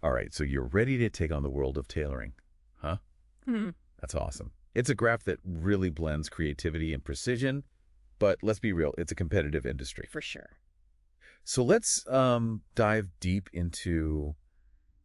All right, so you're ready to take on the world of tailoring, huh? Hmm. That's awesome. It's a graph that really blends creativity and precision, but let's be real, it's a competitive industry. For sure. So let's dive deep into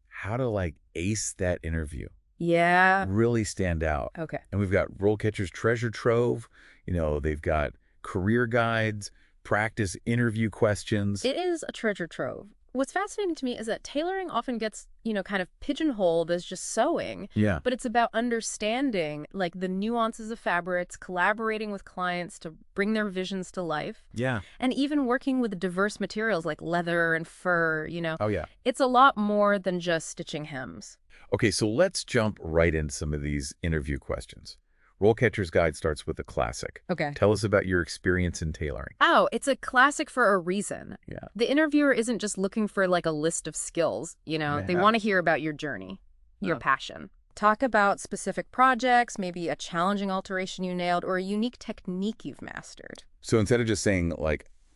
how to ace that interview, Yeah. really stand out. Okay. And we've got RoleCatcher's treasure trove. They've got career guides, practice interview questions. It is a treasure trove. What's fascinating to me is that tailoring often gets, kind of pigeonholed as just sewing, Yeah. but it's about understanding like the nuances of fabrics, collaborating with clients to bring their visions to life, Yeah. and even working with diverse materials like leather and fur. Oh, yeah. It's a lot more than just stitching hems. Okay, so let's jump right into some of these interview questions. RoleCatcher's Guide starts with a classic. Okay. Tell us about your experience in tailoring. Oh, it's a classic for a reason. Yeah. The interviewer isn't just looking for like a list of skills, They Yeah. want to hear about your journey, your Oh. passion. Talk about specific projects, maybe a challenging alteration you nailed, or a unique technique you've mastered. So instead of just saying,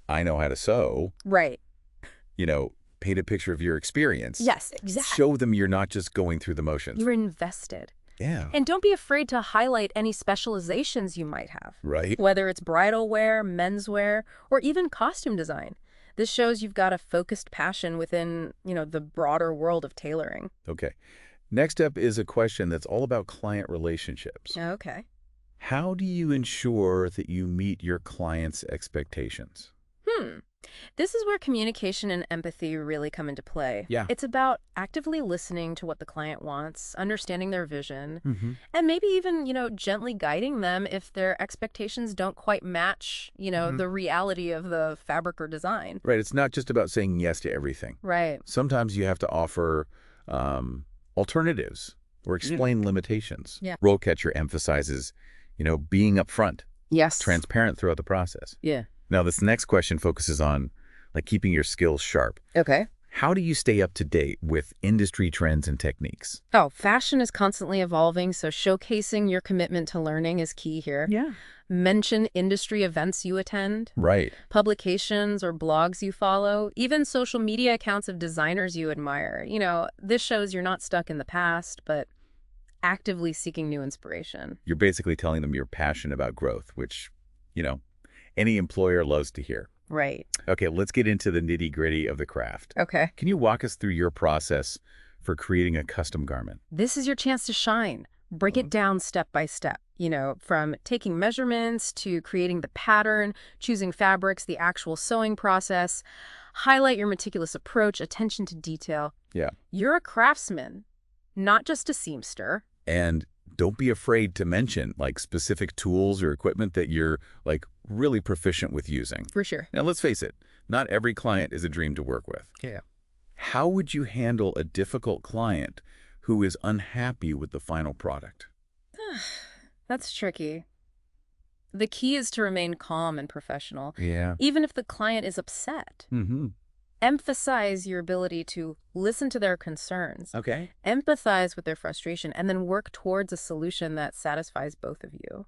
I know how to sew, Right. paint a picture of your experience. Yes, exactly. Show them you're not just going through the motions. You're invested. Yeah. And don't be afraid to highlight any specializations you might have, Right? whether it's bridal wear, menswear, or even costume design. This shows you've got a focused passion within, the broader world of tailoring. Okay. Next up is a question that's all about client relationships. Okay. How do you ensure that you meet your client's expectations? This is where communication and empathy really come into play. Yeah. It's about actively listening to what the client wants, understanding their vision, Mm-hmm. and maybe even, gently guiding them if their expectations don't quite match, the reality of the fabric or design. Right. It's not just about saying yes to everything. Right. Sometimes you have to offer alternatives or explain limitations. Yeah. RoleCatcher emphasizes, being upfront, Yes. transparent throughout the process. Yeah. Now, this next question focuses on keeping your skills sharp. Okay. How do you stay up to date with industry trends and techniques? Oh, fashion is constantly evolving, so showcasing your commitment to learning is key here. Yeah. Mention industry events you attend, Right. publications or blogs you follow, even social media accounts of designers you admire. This shows you're not stuck in the past, but actively seeking new inspiration. You're basically telling them you're passionate about growth, which, any employer loves to hear. Right. Okay, let's get into the nitty-gritty of the craft. Okay. Can you walk us through your process for creating a custom garment? This is your chance to shine. Break it down step by step, from taking measurements to creating the pattern, choosing fabrics, the actual sewing process. Highlight your meticulous approach, attention to detail. Yeah. You're a craftsman, not just a seamster. And don't be afraid to mention specific tools or equipment that you're really proficient with using. For sure. Now, let's face it, not every client is a dream to work with. Yeah. How would you handle a difficult client who is unhappy with the final product? That's tricky. The key is to remain calm and professional, Yeah. even if the client is upset. Mm-hmm. Emphasize your ability to listen to their concerns, Okay. empathize with their frustration, and then work towards a solution that satisfies both of you.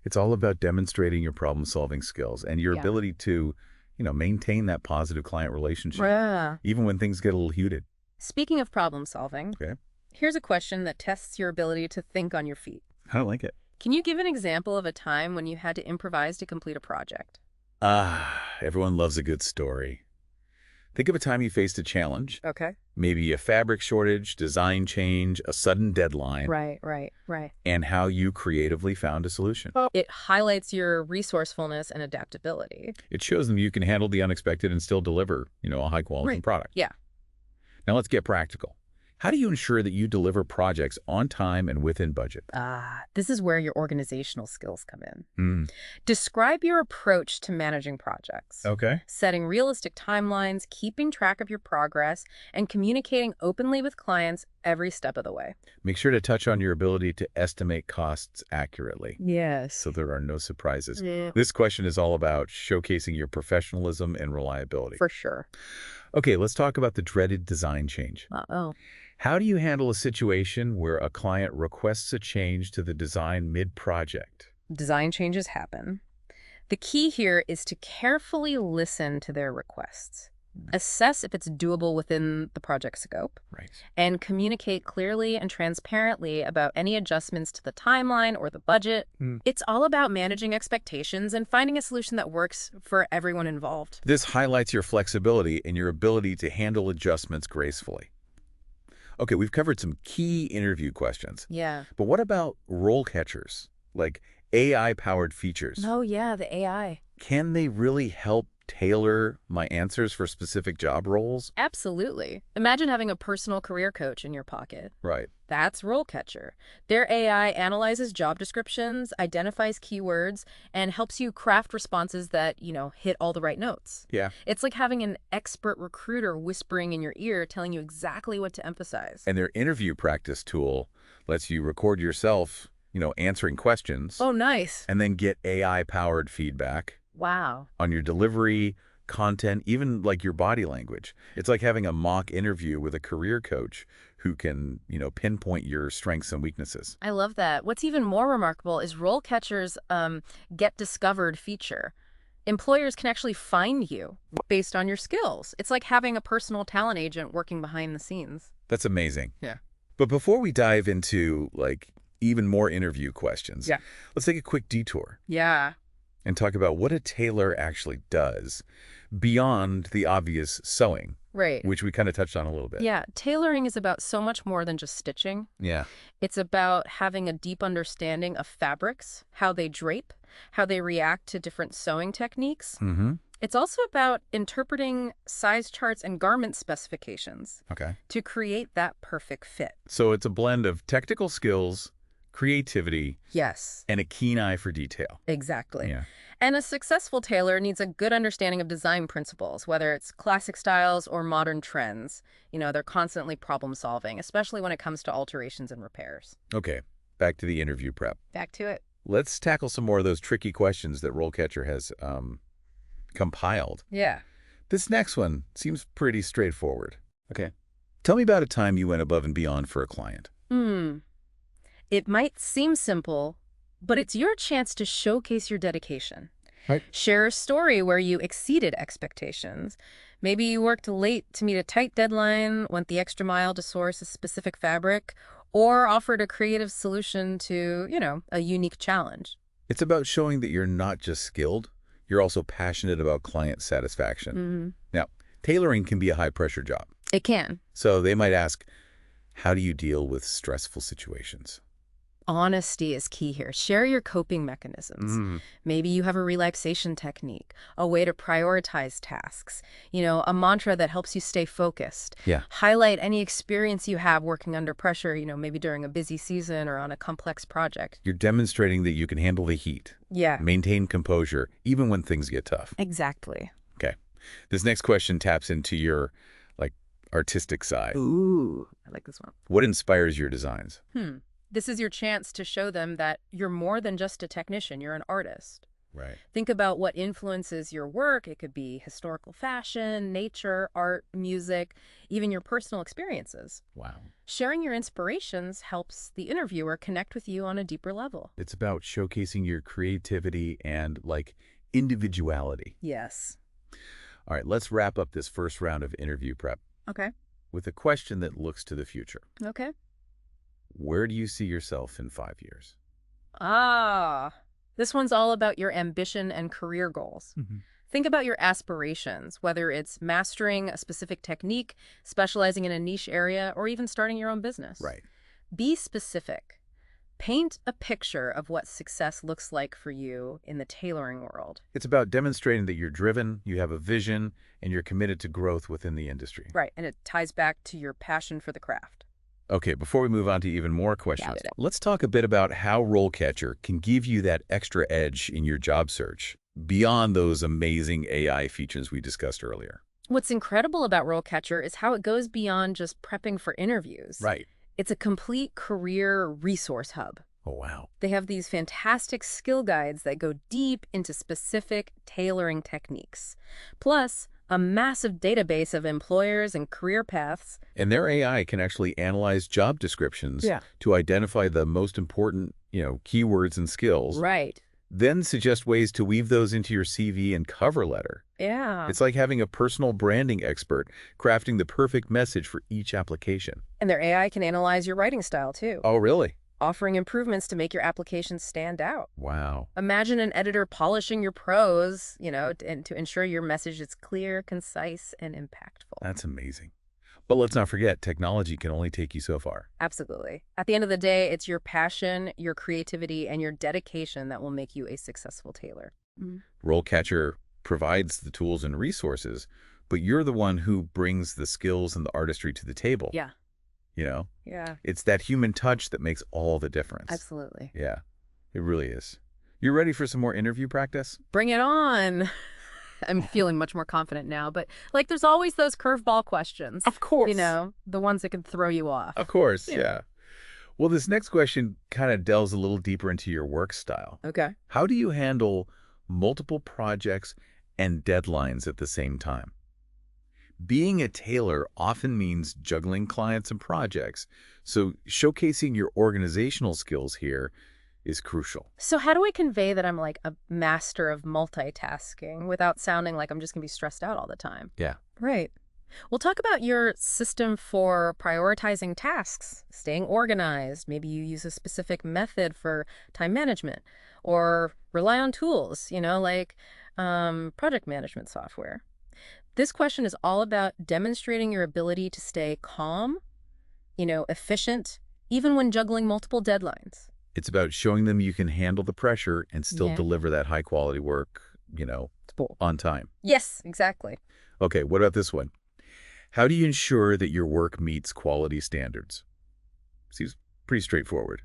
It's all about demonstrating your problem-solving skills and your Yeah. ability to, maintain that positive client relationship, Yeah. even when things get a little heated. Speaking of problem solving, Okay. here's a question that tests your ability to think on your feet. I like it. Can you give an example of a time when you had to improvise to complete a project? Everyone loves a good story. Think of a time you faced a challenge, Okay. maybe a fabric shortage, design change, a sudden deadline, Right. and how you creatively found a solution. It highlights your resourcefulness and adaptability. It shows them you can handle the unexpected and still deliver, a high-quality Right. product. Yeah. Now let's get practical. How do you ensure that you deliver projects on time and within budget? This is where your organizational skills come in. Mm. Describe your approach to managing projects. Okay. Setting realistic timelines, keeping track of your progress, and communicating openly with clients every step of the way. Make sure to touch on your ability to estimate costs accurately Yes. so there are no surprises. Yeah. This question is all about showcasing your professionalism and reliability. For sure. Okay, let's talk about the dreaded design change. Uh-oh. How do you handle a situation where a client requests a change to the design mid-project? Design changes happen. The key here is to carefully listen to their requests. assess if it's doable within the project scope, Right. and communicate clearly and transparently about any adjustments to the timeline or the budget. It's all about managing expectations and finding a solution that works for everyone involved. This highlights your flexibility and your ability to handle adjustments gracefully. Okay, we've covered some key interview questions. Yeah. But what about role catchers, like AI-powered features? Oh, yeah, the AI. Can they really help tailor my answers for specific job roles? Absolutely. Imagine having a personal career coach in your pocket. Right. That's RoleCatcher. Their AI analyzes job descriptions, identifies keywords, and helps you craft responses that, hit all the right notes. Yeah. It's like having an expert recruiter whispering in your ear, telling you exactly what to emphasize. And their interview practice tool lets you record yourself, answering questions. Oh, nice. And then get AI-powered feedback Wow. on your delivery, content, even like your body language. It's like having a mock interview with a career coach who can, pinpoint your strengths and weaknesses. I love that. What's even more remarkable is RoleCatcher's Get Discovered feature. Employers can actually find you based on your skills. It's like having a personal talent agent working behind the scenes. That's amazing. Yeah. But before we dive into, even more interview questions, let's take a quick detour Yeah. and talk about what a tailor actually does beyond the obvious sewing, Right. which we kind of touched on a little bit. Yeah, tailoring is about so much more than just stitching. Yeah. It's about having a deep understanding of fabrics, how they drape, how they react to different sewing techniques. Mm-hmm. It's also about interpreting size charts and garment specifications Okay. to create that perfect fit. So it's a blend of technical skills, creativity, Yes, and a keen eye for detail. exactly. Yeah. And a successful tailor needs a good understanding of design principles, whether it's classic styles or modern trends. They're constantly problem solving, especially when it comes to alterations and repairs. Okay, back to the interview prep. Back to it. Let's tackle some more of those tricky questions that RoleCatcher has compiled. Yeah. This next one seems pretty straightforward. Okay. Tell me about a time you went above and beyond for a client. It might seem simple, but it's your chance to showcase your dedication. Right. Share a story where you exceeded expectations. Maybe you worked late to meet a tight deadline, went the extra mile to source a specific fabric, or offered a creative solution to, a unique challenge. It's about showing that you're not just skilled, you're also passionate about client satisfaction. Now, tailoring can be a high-pressure job. It can. So they might ask, how do you deal with stressful situations? Honesty is key here. Share your coping mechanisms. Maybe you have a relaxation technique, a way to prioritize tasks, a mantra that helps you stay focused. Yeah. Highlight any experience you have working under pressure, maybe during a busy season or on a complex project. You're demonstrating that you can handle the heat, Yeah. maintain composure, even when things get tough. Exactly. Okay. This next question taps into your, artistic side. Ooh, I like this one. What inspires your designs? This is your chance to show them that you're more than just a technician, you're an artist. Right. Think about what influences your work. It could be historical fashion, nature, art, music, even your personal experiences. Wow. Sharing your inspirations helps the interviewer connect with you on a deeper level. It's about showcasing your creativity and, individuality. Yes. All right, let's wrap up this first round of interview prep Okay. with a question that looks to the future. Okay. Where do you see yourself in 5 years? This one's all about your ambition and career goals. Think about your aspirations, whether it's mastering a specific technique, specializing in a niche area, or even starting your own business. Right. Be specific. Paint a picture of what success looks like for you in the tailoring world. It's about demonstrating that you're driven, you have a vision, and you're committed to growth within the industry. Right, and it ties back to your passion for the craft. Okay, before we move on to even more questions, Got it. let's talk a bit about how RoleCatcher can give you that extra edge in your job search beyond those amazing AI features we discussed earlier. What's incredible about RoleCatcher is how it goes beyond just prepping for interviews. Right. It's a complete career resource hub. Oh, wow. They have these fantastic skill guides that go deep into specific tailoring techniques. Plus, a massive database of employers and career paths. And their AI can actually analyze job descriptions Yeah. to identify the most important, keywords and skills. Right. Then suggest ways to weave those into your CV and cover letter. Yeah. It's like having a personal branding expert crafting the perfect message for each application. And their AI can analyze your writing style, too, Oh, really? offering improvements to make your application stand out. Wow. Imagine an editor polishing your prose, and to ensure your message is clear, concise, and impactful. That's amazing. But let's not forget, technology can only take you so far. Absolutely. At the end of the day, it's your passion, your creativity, and your dedication that will make you a successful tailor. RoleCatcher provides the tools and resources, but you're the one who brings the skills and the artistry to the table. Yeah. You know, Yeah. it's that human touch that makes all the difference. Absolutely. Yeah, it really is. You ready for some more interview practice? Bring it on. I'm feeling much more confident now, but there's always those curveball questions. Of course. The ones that can throw you off. Of course, Yeah. yeah. Well, this next question kind of delves a little deeper into your work style. Okay. How do you handle multiple projects and deadlines at the same time? Being a tailor often means juggling clients and projects, so showcasing your organizational skills here is crucial. So how do I convey that I'm like a master of multitasking without sounding like I'm just going to be stressed out all the time? Yeah. Right. We'll talk about your system for prioritizing tasks, staying organized. Maybe you use a specific method for time management or rely on tools, like project management software. This question is all about demonstrating your ability to stay calm, efficient, even when juggling multiple deadlines. It's about showing them you can handle the pressure and still Yeah. deliver that high-quality work, on time. Yes, exactly. Okay, what about this one? How do you ensure that your work meets quality standards? Seems pretty straightforward.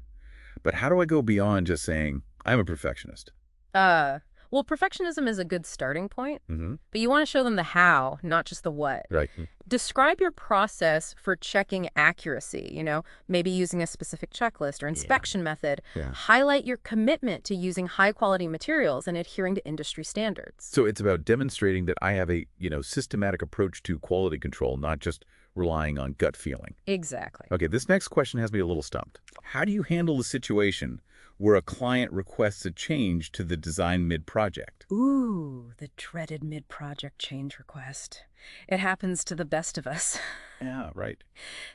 But how do I go beyond just saying, I'm a perfectionist? Well, perfectionism is a good starting point, Mm-hmm. but you want to show them the how, not just the what. Right. Describe your process for checking accuracy, maybe using a specific checklist or inspection method. Yeah. Highlight your commitment to using high-quality materials and adhering to industry standards. So it's about demonstrating that I have a, systematic approach to quality control, not just relying on gut feeling. Exactly. Okay, this next question has me a little stumped. How do you handle the situation where a client requests a change to the design mid-project? Ooh, the dreaded mid-project change request. It happens to the best of us. Yeah, right.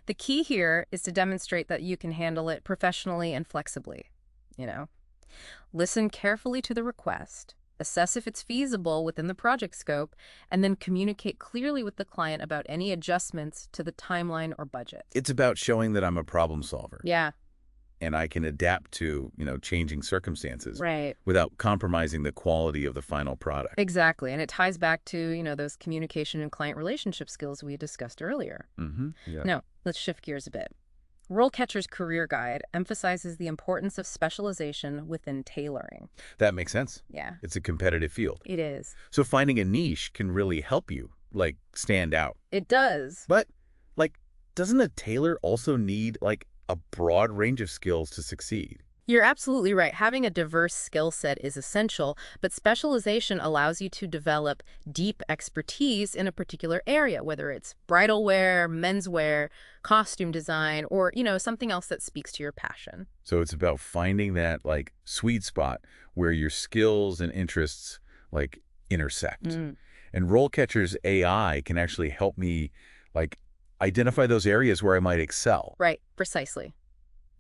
The key here is to demonstrate that you can handle it professionally and flexibly. Listen carefully to the request, assess if it's feasible within the project scope, and then communicate clearly with the client about any adjustments to the timeline or budget. It's about showing that I'm a problem solver Yeah, and I can adapt to, changing circumstances right. without compromising the quality of the final product. Exactly. And it ties back to, those communication and client relationship skills we discussed earlier. Mm-hmm. Yeah. Now, let's shift gears a bit. RoleCatcher's Career Guide emphasizes the importance of specialization within tailoring. That makes sense. Yeah, It's a competitive field. it is. So finding a niche can really help you, stand out. It does. But, doesn't a tailor also need, a broad range of skills to succeed? You're absolutely right. Having a diverse skill set is essential, but specialization allows you to develop deep expertise in a particular area, whether it's bridal wear, menswear, costume design, or, something else that speaks to your passion. So it's about finding that, sweet spot where your skills and interests, intersect. And RoleCatcher's AI can actually help me, identify those areas where I might excel. Right, precisely.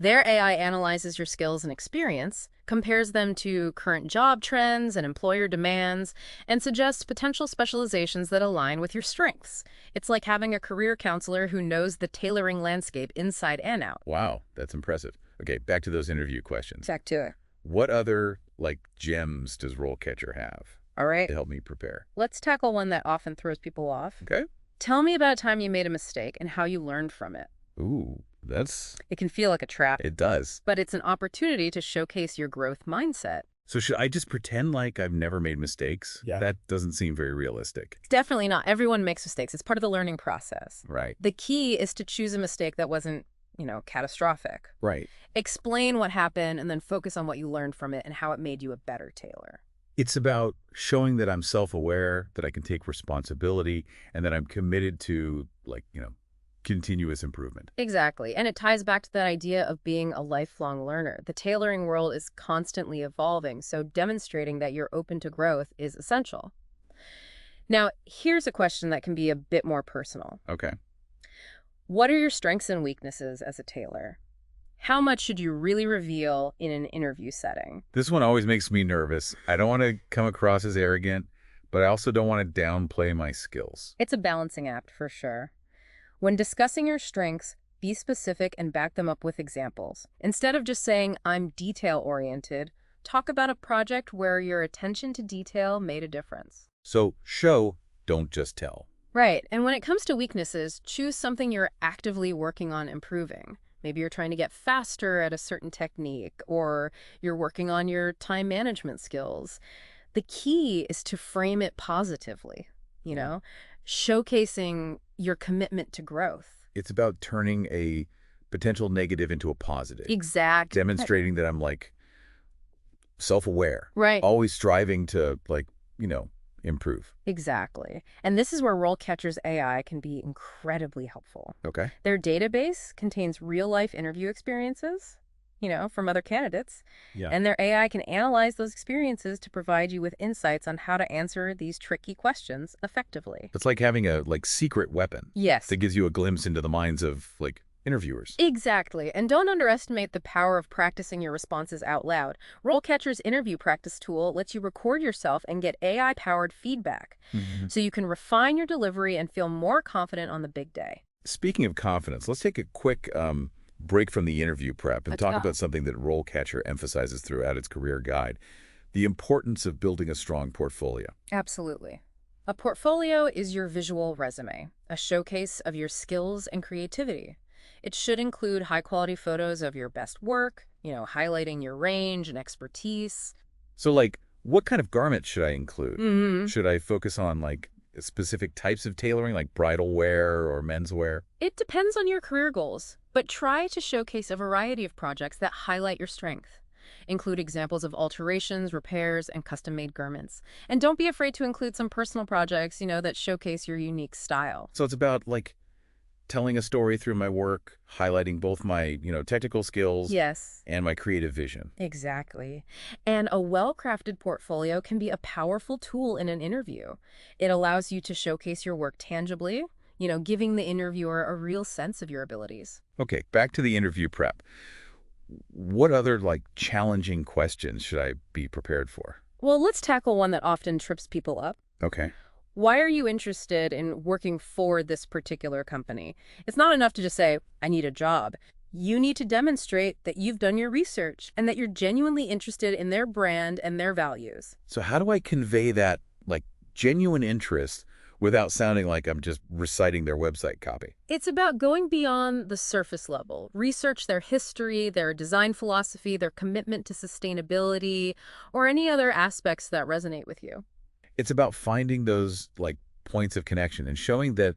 Their AI analyzes your skills and experience, compares them to current job trends and employer demands, and suggests potential specializations that align with your strengths. It's like having a career counselor who knows the tailoring landscape inside and out. Wow, that's impressive. Okay, back to those interview questions. Back to it. What other, gems does RoleCatcher have All right, to help me prepare? let's tackle one that often throws people off. Okay. Tell me about a time you made a mistake and how you learned from it. Ooh, It can feel like a trap, it does. but it's an opportunity to showcase your growth mindset. So should I just pretend like I've never made mistakes? Yeah. That doesn't seem very realistic. It's definitely not. Everyone makes mistakes. It's part of the learning process. Right. The key is to choose a mistake that wasn't, catastrophic. Right. Explain what happened and then focus on what you learned from it and how it made you a better tailor. It's about showing that I'm self-aware, that I can take responsibility, and that I'm committed to, continuous improvement. Exactly. And it ties back to that idea of being a lifelong learner. The tailoring world is constantly evolving, so demonstrating that you're open to growth is essential. Now, here's a question that can be a bit more personal. Okay. What are your strengths and weaknesses as a tailor? How much should you really reveal in an interview setting? This one always makes me nervous. I don't want to come across as arrogant, but I also don't want to downplay my skills. It's a balancing act for sure. When discussing your strengths, be specific and back them up with examples. Instead of just saying, I'm detail-oriented, talk about a project where your attention to detail made a difference. So show, don't just tell. Right, and when it comes to weaknesses, choose something you're actively working on improving. Maybe you're trying to get faster at a certain technique, or you're working on your time management skills. The key is to frame it positively, showcasing your commitment to growth. It's about turning a potential negative into a positive. Exactly. Demonstrating that I'm self-aware. Right. Always striving to improve. Exactly. And this is where RoleCatcher's AI can be incredibly helpful. Okay. Their database contains real-life interview experiences, from other candidates. Yeah. And their AI can analyze those experiences to provide you with insights on how to answer these tricky questions effectively. It's like having a secret weapon. Yes. That gives you a glimpse into the minds of interviewers. Exactly. And don't underestimate the power of practicing your responses out loud. RoleCatcher's interview practice tool lets you record yourself and get AI-powered feedback, so you can refine your delivery and feel more confident on the big day. Speaking of confidence, let's take a quick break from the interview prep and talk about something that RoleCatcher emphasizes throughout its career guide, the importance of building a strong portfolio. Absolutely. A portfolio is your visual resume, a showcase of your skills and creativity. It should include high-quality photos of your best work, highlighting your range and expertise. So, what kind of garments should I include? Should I focus on, specific types of tailoring, like bridal wear or menswear? It depends on your career goals, but try to showcase a variety of projects that highlight your strength. Include examples of alterations, repairs, and custom-made garments. And don't be afraid to include some personal projects, that showcase your unique style. So it's about, telling a story through my work, highlighting both my, technical skills and my creative vision. Exactly. And a well-crafted portfolio can be a powerful tool in an interview. It allows you to showcase your work tangibly, giving the interviewer a real sense of your abilities. Okay, back to the interview prep. What other, challenging questions should I be prepared for? Well, let's tackle one that often trips people up. Okay. Why are you interested in working for this particular company? It's not enough to just say, I need a job. You need to demonstrate that you've done your research and that you're genuinely interested in their brand and their values. So how do I convey that, genuine interest without sounding like I'm just reciting their website copy? It's about going beyond the surface level. Research their history, their design philosophy, their commitment to sustainability, or any other aspects that resonate with you. It's about finding those, points of connection and showing that,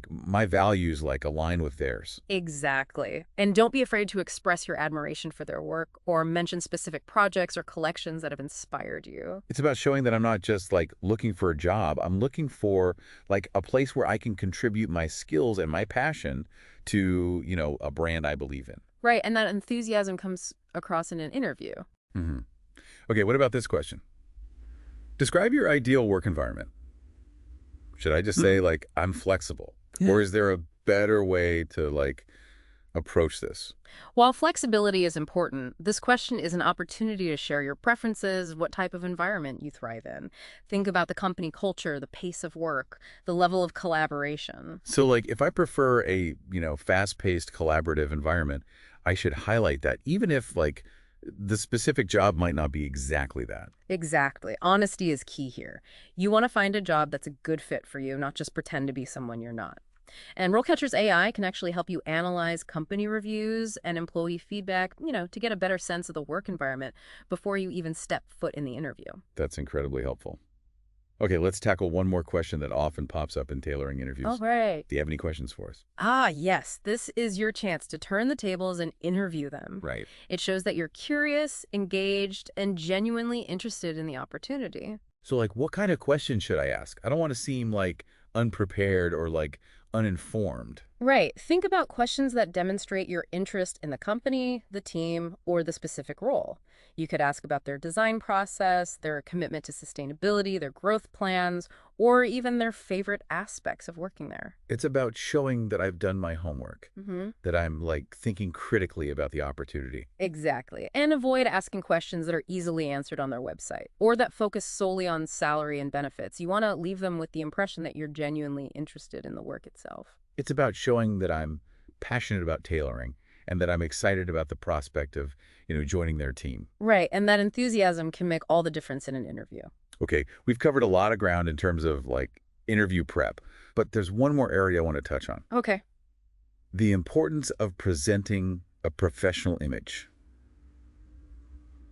my values, align with theirs. Exactly. And don't be afraid to express your admiration for their work or mention specific projects or collections that have inspired you. It's about showing that I'm not just, looking for a job. I'm looking for, a place where I can contribute my skills and my passion to, a brand I believe in. Right, and that enthusiasm comes across in an interview. Okay, what about this question? Describe your ideal work environment. Should I just say, I'm flexible? Yeah. Or is there a better way to, approach this? While flexibility is important, this question is an opportunity to share your preferences, what type of environment you thrive in. Think about the company culture, the pace of work, the level of collaboration. So, if I prefer a, fast-paced collaborative environment, I should highlight that, even if, the specific job might not be exactly that. Exactly. Honesty is key here. You want to find a job that's a good fit for you, not just pretend to be someone you're not. And RoleCatcher's AI can actually help you analyze company reviews and employee feedback, to get a better sense of the work environment before you even step foot in the interview. That's incredibly helpful. Okay, let's tackle one more question that often pops up in tailoring interviews. All right. Do you have any questions for us? Yes. This is your chance to turn the tables and interview them. Right. It shows that you're curious, engaged, and genuinely interested in the opportunity. So, what kind of questions should I ask? I don't want to seem, unprepared or, uninformed. Right. Think about questions that demonstrate your interest in the company, the team, or the specific role. You could ask about their design process, their commitment to sustainability, their growth plans, or even their favorite aspects of working there. It's about showing that I've done my homework, Hmm. that I'm like thinking critically about the opportunity. Exactly. And avoid asking questions that are easily answered on their website or that focus solely on salary and benefits. You want to leave them with the impression that you're genuinely interested in the work itself. It's about showing that I'm passionate about tailoring and that I'm excited about the prospect of, joining their team. Right. And that enthusiasm can make all the difference in an interview. Okay, we've covered a lot of ground in terms of like interview prep, but there's one more area I want to touch on. Okay. The importance of presenting a professional image.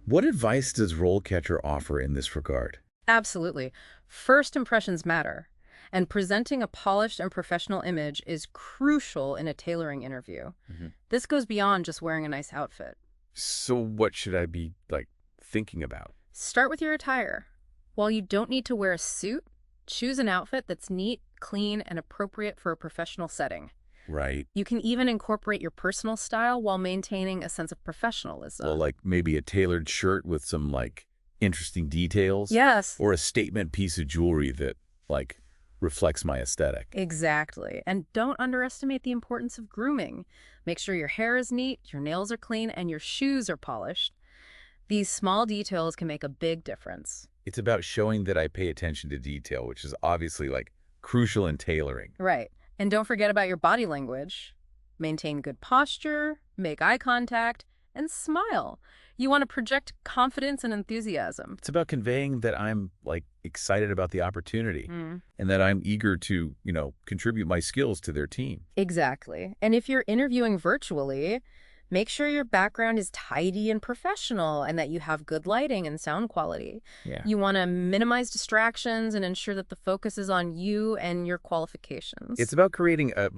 What advice does RoleCatcher offer in this regard? Absolutely. First impressions matter, and presenting a polished and professional image is crucial in a tailoring interview. Mhm. This goes beyond just wearing a nice outfit. So what should I be like thinking about? Start with your attire. While you don't need to wear a suit, choose an outfit that's neat, clean, and appropriate for a professional setting. Right. You can even incorporate your personal style while maintaining a sense of professionalism. Well, like maybe a tailored shirt with some like interesting details. Yes. Or a statement piece of jewelry that like reflects my aesthetic. Exactly. And don't underestimate the importance of grooming. Make sure your hair is neat, your nails are clean, and your shoes are polished. These small details can make a big difference. It's about showing that I pay attention to detail, which is obviously like crucial in tailoring. Right. And don't forget about your body language. Maintain good posture, make eye contact, and smile. You want to project confidence and enthusiasm. It's about conveying that I'm like excited about the opportunity Mm. and that I'm eager to, contribute my skills to their team. Exactly. And if you're interviewing virtually, make sure your background is tidy and professional and that you have good lighting and sound quality. Yeah. You want to minimize distractions and ensure that the focus is on you and your qualifications. It's about creating a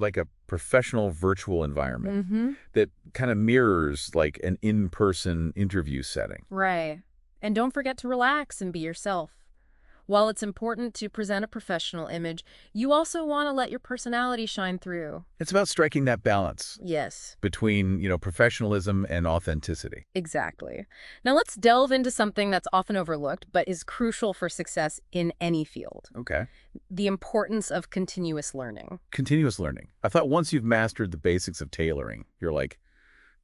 professional virtual environment Mm-hmm. that kind of mirrors like an in-person interview setting. Right. And don't forget to relax and be yourself. While it's important to present a professional image, you also want to let your personality shine through. It's about striking that balance Yes, between, professionalism and authenticity. exactly. Now let's delve into something that's often overlooked but is crucial for success in any field: Okay. the importance of continuous learning. Continuous learning. I thought once you've mastered the basics of tailoring, you're like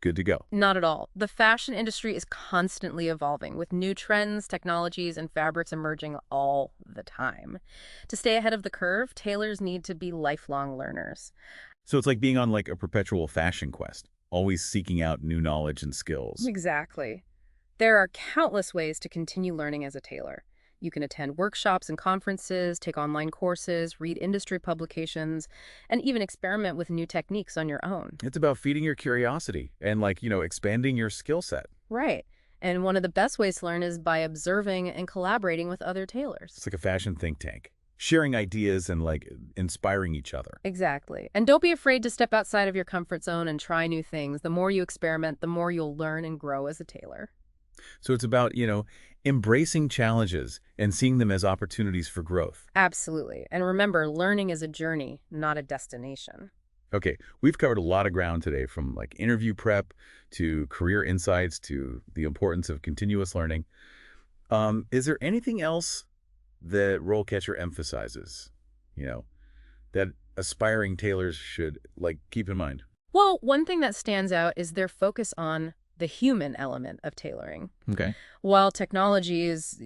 good to go. Not at all. The fashion industry is constantly evolving, with new trends, technologies, and fabrics emerging all the time. To stay ahead of the curve, tailors need to be lifelong learners. So it's like being on like a perpetual fashion quest, always seeking out new knowledge and skills. Exactly. There are countless ways to continue learning as a tailor. You can attend workshops and conferences, take online courses, read industry publications, and even experiment with new techniques on your own. It's about feeding your curiosity and like, expanding your skill set. Right. And one of the best ways to learn is by observing and collaborating with other tailors. It's like a fashion think tank, sharing ideas and like inspiring each other. Exactly. And don't be afraid to step outside of your comfort zone and try new things. The more you experiment, the more you'll learn and grow as a tailor. So it's about, embracing challenges and seeing them as opportunities for growth. Absolutely. And remember, learning is a journey, not a destination. Okay, we've covered a lot of ground today, from like interview prep to career insights to the importance of continuous learning. Is there anything else that RoleCatcher emphasizes, that aspiring tailors should like keep in mind? Well, one thing that stands out is their focus on the human element of tailoring. Okay. While technology is,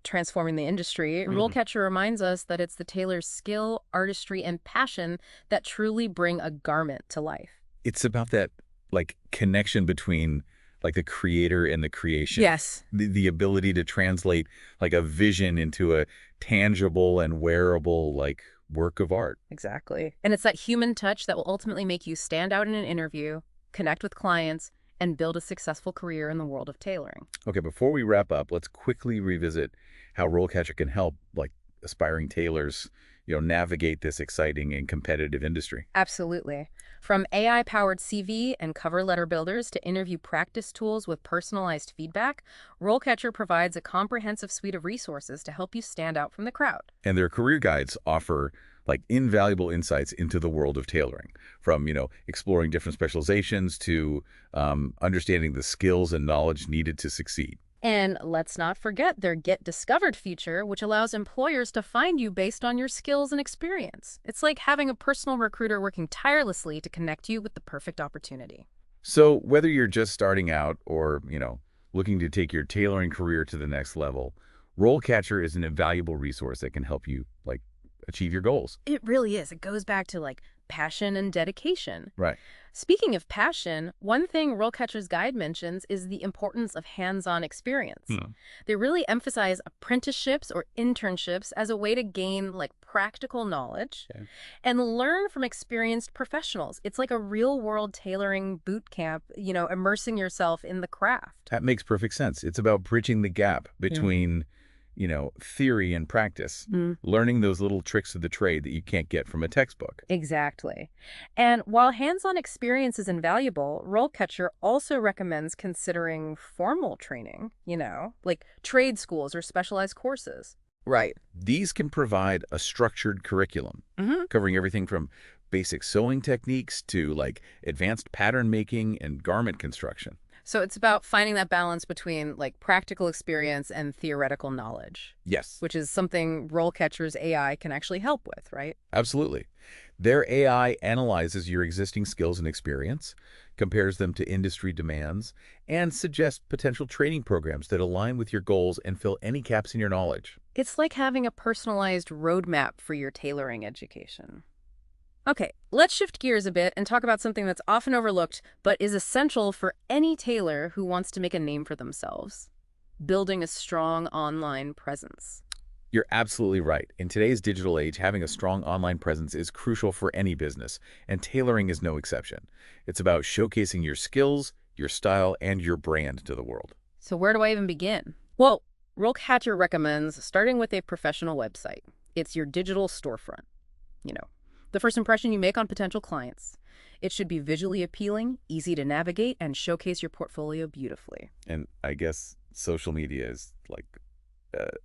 transforming the industry, Mhm. RoleCatcher reminds us that it's the tailor's skill, artistry, and passion that truly bring a garment to life. It's about that like connection between like the creator and the creation. Yes. The ability to translate like a vision into a tangible and wearable like work of art. Exactly. And it's that human touch that will ultimately make you stand out in an interview, connect with clients, and build a successful career in the world of tailoring. Okay, before we wrap up, let's quickly revisit how RoleCatcher can help like aspiring tailors, navigate this exciting and competitive industry. Absolutely. From AI-powered CV and cover letter builders to interview practice tools with personalized feedback, RoleCatcher provides a comprehensive suite of resources to help you stand out from the crowd. And their career guides offer like invaluable insights into the world of tailoring, from, exploring different specializations to understanding the skills and knowledge needed to succeed. And let's not forget their Get Discovered feature, which allows employers to find you based on your skills and experience. It's like having a personal recruiter working tirelessly to connect you with the perfect opportunity. So whether you're just starting out or, looking to take your tailoring career to the next level, RoleCatcher is an invaluable resource that can help you, achieve your goals. It really is. It goes back to passion and dedication. Right. Speaking of passion, one thing RoleCatcher's guide mentions is the importance of hands-on experience. They really emphasize apprenticeships or internships as a way to gain practical knowledge and learn from experienced professionals. It's like a real-world tailoring boot camp, immersing yourself in the craft. That makes perfect sense. It's about bridging the gap between, theory and practice, learning those little tricks of the trade that you can't get from a textbook. Exactly. And while hands-on experience is invaluable, RoleCatcher also recommends considering formal training, like trade schools or specialized courses. Right. These can provide a structured curriculum, covering everything from basic sewing techniques to advanced pattern making and garment construction. So it's about finding that balance between practical experience and theoretical knowledge. Yes. Which is something RoleCatcher's AI can actually help with, right? Absolutely. Their AI analyzes your existing skills and experience, compares them to industry demands, and suggests potential training programs that align with your goals and fill any gaps in your knowledge. It's like having a personalized roadmap for your tailoring education. Okay, let's shift gears a bit and talk about something that's often overlooked but is essential for any tailor who wants to make a name for themselves: building a strong online presence. You're absolutely right. In today's digital age, having a strong online presence is crucial for any business, and tailoring is no exception. It's about showcasing your skills, your style, and your brand to the world. So where do I even begin? Well, RoleCatcher recommends starting with a professional website. It's your digital storefront. The first impression you make on potential clients. It should be visually appealing, easy to navigate, and showcase your portfolio beautifully. And I guess social media is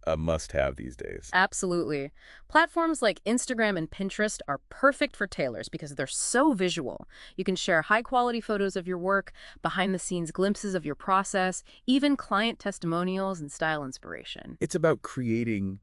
a must-have these days. Absolutely. Platforms like Instagram and Pinterest are perfect for tailors because they're so visual. You can share high-quality photos of your work, behind-the-scenes glimpses of your process, even client testimonials and style inspiration. It's about creating,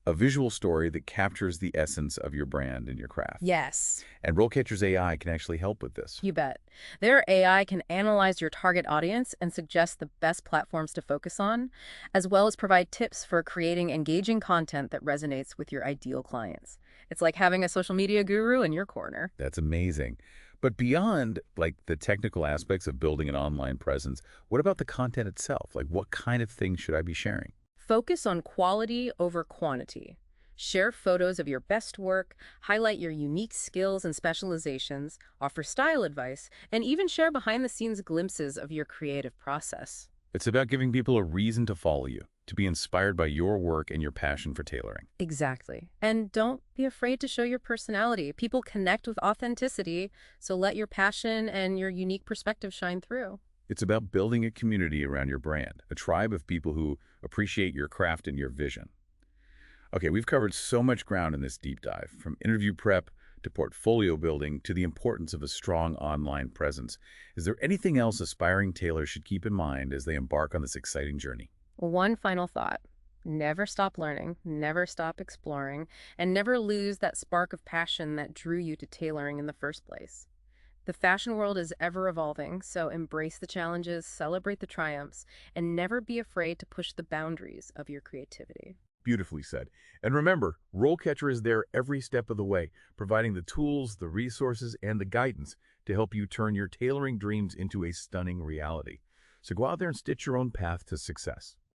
a visual story that captures the essence of your brand and your craft. Yes. And RoleCatcher's AI can actually help with this. You bet. Their AI can analyze your target audience and suggest the best platforms to focus on, as well as provide tips for creating engaging content that resonates with your ideal clients. It's like having a social media guru in your corner. That's amazing. But beyond, the technical aspects of building an online presence, what about the content itself? What kind of things should I be sharing? Focus on quality over quantity. Share photos of your best work, highlight your unique skills and specializations, offer style advice, and even share behind-the-scenes glimpses of your creative process. It's about giving people a reason to follow you, to be inspired by your work and your passion for tailoring. Exactly. And don't be afraid to show your personality. People connect with authenticity, so let your passion and your unique perspective shine through. It's about building a community around your brand, a tribe of people who appreciate your craft and your vision. Okay, we've covered so much ground in this deep dive, from interview prep to portfolio building to the importance of a strong online presence. Is there anything else aspiring tailors should keep in mind as they embark on this exciting journey? One final thought. Never stop learning, never stop exploring, and never lose that spark of passion that drew you to tailoring in the first place. The fashion world is ever evolving, so embrace the challenges, celebrate the triumphs, and never be afraid to push the boundaries of your creativity. Beautifully said. And remember, RoleCatcher is there every step of the way, providing the tools, the resources, and the guidance to help you turn your tailoring dreams into a stunning reality. So go out there and stitch your own path to success.